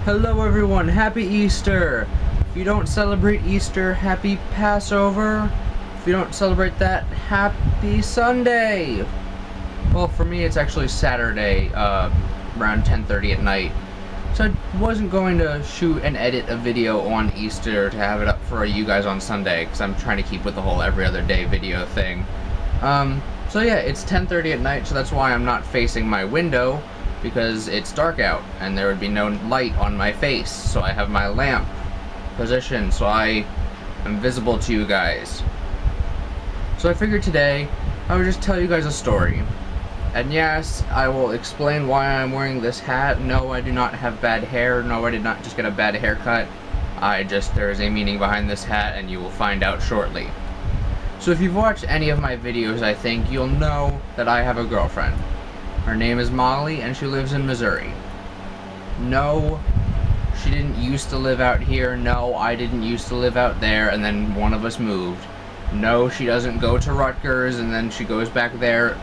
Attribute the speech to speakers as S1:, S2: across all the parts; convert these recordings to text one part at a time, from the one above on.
S1: Hello everyone, happy Easter! If you don't celebrate Easter, happy Passover. If you don't celebrate that, happy Sunday! Well, for me it's actually Saturday, around 10:30 at night. So I wasn't going to shoot and edit a video on Easter to have it up for you guys on Sunday, because I'm trying to keep with the whole every other day video thing. So yeah, it's 10:30 at night, so that's why I'm not facing my window, because it's dark out and there would be no light on my face. So I have my lamp positioned so I am visible to you guys. So I figured today I would just tell you guys a story. And yes, I will explain why I'm wearing this hat. No, I do not have bad hair. No, I did not just get a bad haircut. There is a meaning behind this hat and you will find out shortly. So if you've watched any of my videos, I think you'll know that I have a girlfriend. Her name is Molly and she lives in Missouri. No, she didn't used to live out here. No, I didn't used to live out there and then one of us moved. No, she doesn't go to Rutgers and then she goes back there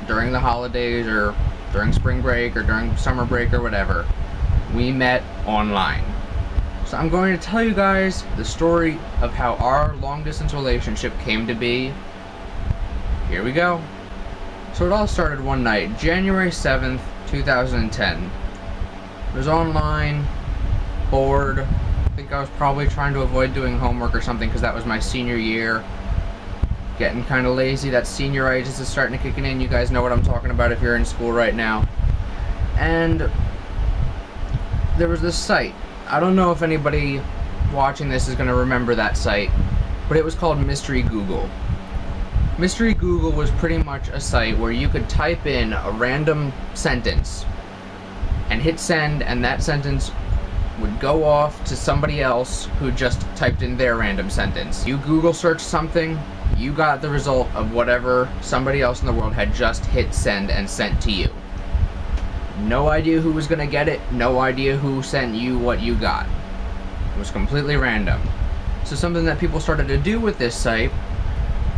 S1: during the holidays or during spring break or during summer break or whatever. We met online. So I'm going to tell you guys the story of how our long distance relationship came to be. Here we go. So it all started one night, January 7th, 2010. I was online, bored. I think I was probably trying to avoid doing homework or something because that was my senior year. Getting kind of lazy. That senioritis is starting to kick in. You guys know what I'm talking about if you're in school right now. And there was this site. I don't know if anybody watching this is going to remember that site, but it was called Mystery Google. Mystery Google was pretty much a site where you could type in a random sentence and hit send, and that sentence would go off to somebody else who just typed in their random sentence. You Google search something, you got the result of whatever somebody else in the world had just hit send and sent to you. No idea who was gonna get it, no idea who sent you what you got. It was completely random. So something that people started to do with this site,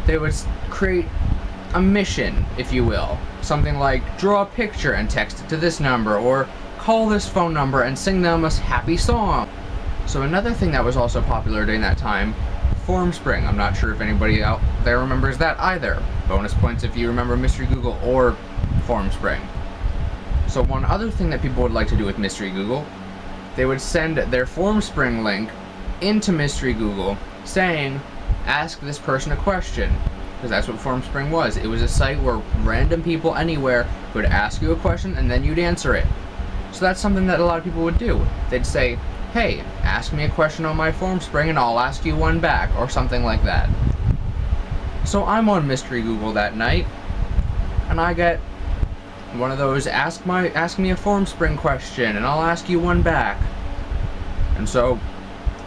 S1: they would create a mission, if you will. Something like draw a picture and text it to this number, or call this phone number and sing them a happy song. So another thing that was also popular during that time, Formspring. I'm not sure if anybody out there remembers that either. Bonus points if you remember Mystery Google or Formspring. So one other thing that people would like to do with Mystery Google, they would send their Formspring link into Mystery Google saying, ask this person a question. Because that's what Formspring was. It was a site where random people anywhere would ask you a question and then you'd answer it. So that's something that a lot of people would do. They'd say, hey, ask me a question on my Formspring and I'll ask you one back, or something like that. So I'm on Mystery Google that night, and I get one of those ask me a Formspring question and I'll ask you one back. And so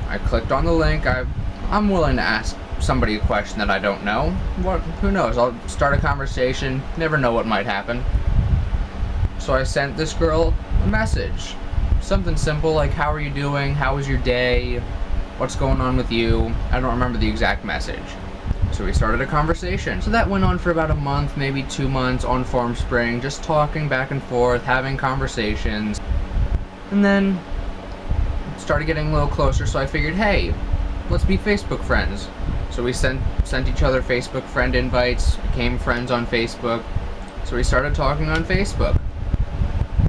S1: I clicked on the link. I'm willing to ask somebody a question that I don't know. Who knows? I'll start a conversation. Never know what might happen. So I sent this girl a message. Something simple like, how are you doing? How was your day? What's going on with you? I don't remember the exact message. So we started a conversation. So that went on for about a month, maybe 2 months on Formspring, just talking back and forth, having conversations. And then it started getting a little closer, so I figured, hey, let's be Facebook friends. So we sent each other Facebook friend invites, became friends on Facebook. So we started talking on Facebook.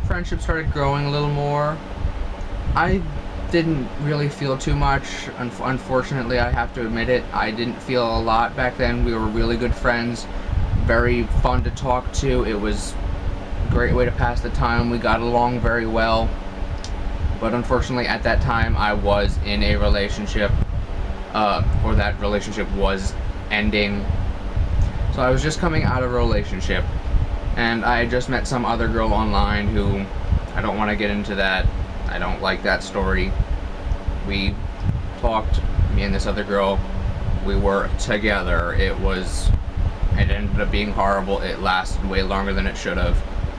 S1: Friendship started growing a little more. I didn't really feel too much. Unfortunately, I have to admit it. I didn't feel a lot back then. We were really good friends. Very fun to talk to. It was a great way to pass the time. We got along very well. But unfortunately, at that time, I was in a relationship. Or that relationship was ending. So I was just coming out of a relationship. And I had just met some other girl online who, I don't want to get into that. I don't like that story. We talked, me and this other girl, we were together. It ended up being horrible. It lasted way longer than it should have.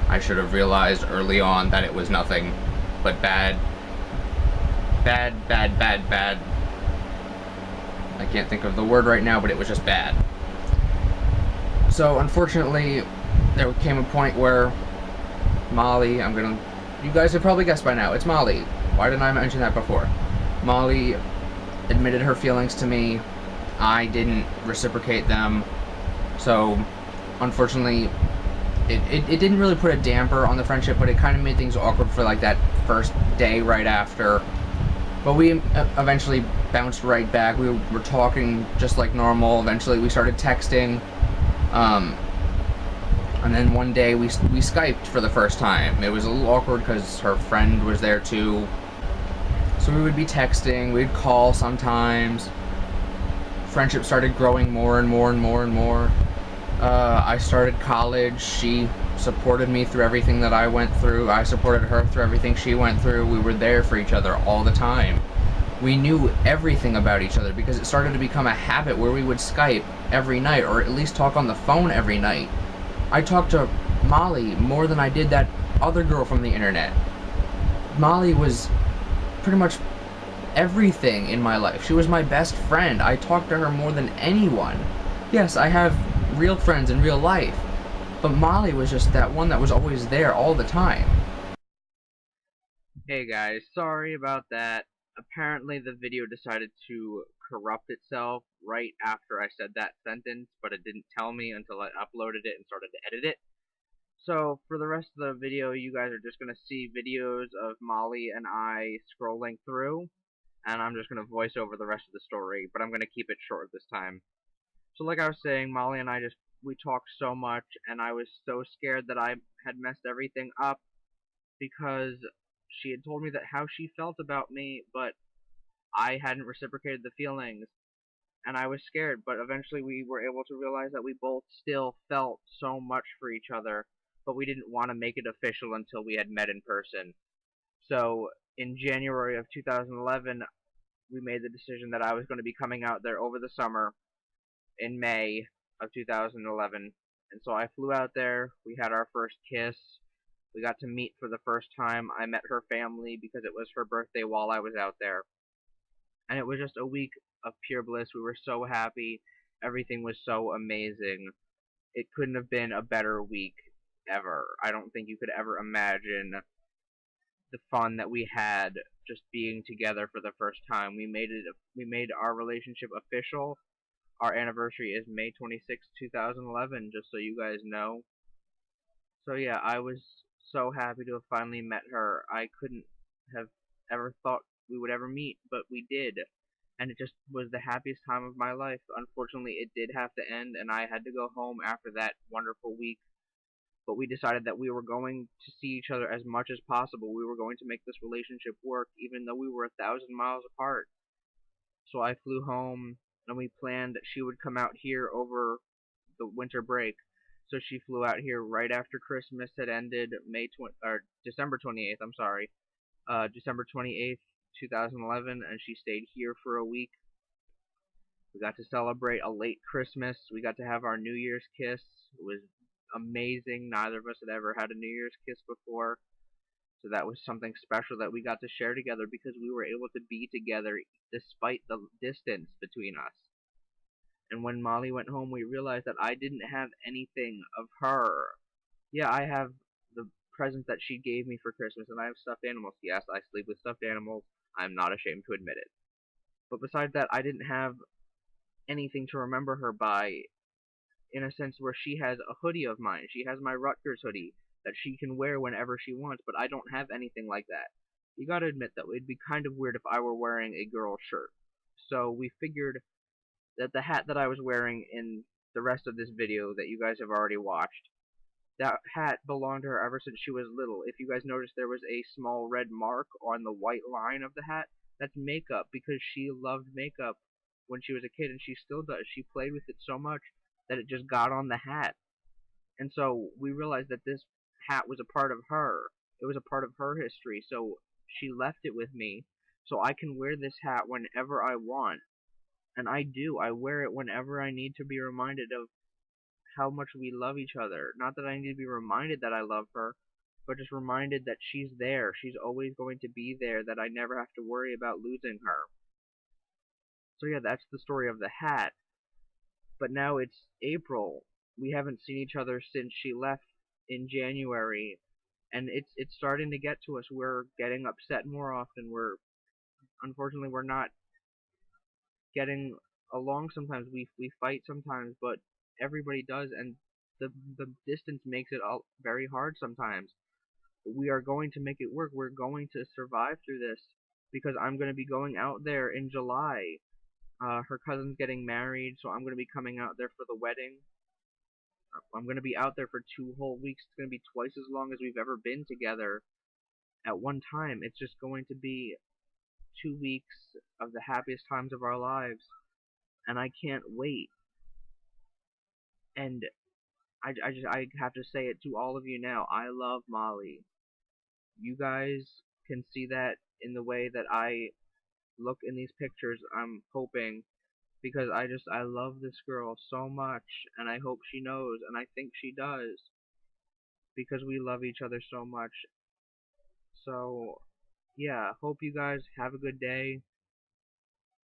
S1: I should have realized early on that it was nothing but bad. I can't think of the word right now, but it was just bad. So unfortunately, there came a point where Molly, you guys have probably guessed by now, it's Molly. Why didn't I mention that before? Molly admitted her feelings to me. I didn't reciprocate them. So, unfortunately, it didn't really put a damper on the friendship, but it kind of made things awkward for like that first day right after. But we eventually bounced right back. We were talking just like normal. Eventually, we started texting. And then one day we Skyped for the first time. It was a little awkward because her friend was there too. So we would be texting, we'd call sometimes. Friendship started growing more and more and more and more. I started college. She supported me through everything that I went through. I supported her through everything she went through. We were there for each other all the time. We knew everything about each other because it started to become a habit where we would Skype every night, or at least talk on the phone every night. I talked to Molly more than I did that other girl from the internet. Molly was pretty much everything in my life. She was my best friend. I talked to her more than anyone. Yes, I have real friends in real life, but Molly was just that one that was always there all the time. Hey guys, sorry about that. Apparently the video decided to corrupt itself right after I said that sentence, but it didn't tell me until I uploaded it and started to edit it. So for the rest of the video, you guys are just going to see videos of Molly and I scrolling through, and I'm just going to voice over the rest of the story, but I'm going to keep it short this time. So like I was saying, Molly and I we talked so much, and I was so scared that I had messed everything up because she had told me that how she felt about me, but I hadn't reciprocated the feelings, and I was scared, but eventually we were able to realize that we both still felt so much for each other, but we didn't want to make it official until we had met in person. So in January of 2011, we made the decision that I was going to be coming out there over the summer in May of 2011. And so I flew out there, we had our first kiss, we got to meet for the first time, I met her family because it was her birthday while I was out there. And it was just a week of pure bliss, we were so happy, everything was so amazing. It couldn't have been a better week ever. I don't think you could ever imagine the fun that we had just being together for the first time. We made our relationship official. Our anniversary is May 26, 2011, just so you guys know. So yeah, I was so happy to have finally met her. I couldn't have ever thought we would ever meet, but we did. And it just was the happiest time of my life. Unfortunately, it did have to end, and I had to go home after that wonderful week. But we decided that we were going to see each other as much as possible. We were going to make this relationship work, even though we were 1,000 miles apart. So I flew home, and we planned that she would come out here over the winter break. So she flew out here right after Christmas had ended, December 28th. I'm sorry, December 28th, 2011, and she stayed here for a week. We got to celebrate a late Christmas. We got to have our New Year's kiss. It was amazing. Neither of us had ever had a New Year's kiss before. So that was something special that we got to share together because we were able to be together despite the distance between us. And when Molly went home, we realized that I didn't have anything of her. Yeah, I have the present that she gave me for Christmas, and I have stuffed animals. Yes, I sleep with stuffed animals. I'm not ashamed to admit it. But besides that, I didn't have anything to remember her by, in a sense where she has a hoodie of mine. She has my Rutgers hoodie that she can wear whenever she wants, but I don't have anything like that. You gotta admit, though, it'd be kind of weird if I were wearing a girl's shirt. So we figured that the hat that I was wearing in the rest of this video that you guys have already watched, that hat belonged to her ever since she was little. If you guys noticed, there was a small red mark on the white line of the hat. That's makeup, because she loved makeup when she was a kid, and she still does. She played with it so much that it just got on the hat. And so we realized that this hat was a part of her. It was a part of her history, so she left it with me, so I can wear this hat whenever I want. And I do. I wear it whenever I need to be reminded of how much we love each other. Not that I need to be reminded that I love her, but just reminded that she's there. She's always going to be there, that I never have to worry about losing her. So yeah, that's the story of the hat. But now it's April. We haven't seen each other since she left in January, and it's starting to get to us. We're getting upset more often. Unfortunately we're not getting along sometimes. We fight sometimes, but everybody does, and the distance makes it all very hard sometimes. But we are going to make it work. We're going to survive through this because I'm going to be going out there in July. Her cousin's getting married, so I'm going to be coming out there for the wedding. I'm going to be out there for 2 whole weeks. It's going to be twice as long as we've ever been together at one time. It's just going to be 2 weeks of the happiest times of our lives, and I can't wait. And I have to say it to all of you now. I love Molly. You guys can see that in the way that I look in these pictures. I'm hoping, because I love this girl so much, and I hope she knows, and I think she does, because we love each other so much. So yeah, hope you guys have a good day.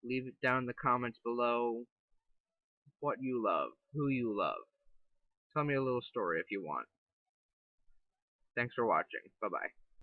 S1: Leave it down in the comments below what you love, who you love. Tell me a little story if you want. Thanks for watching. Bye bye.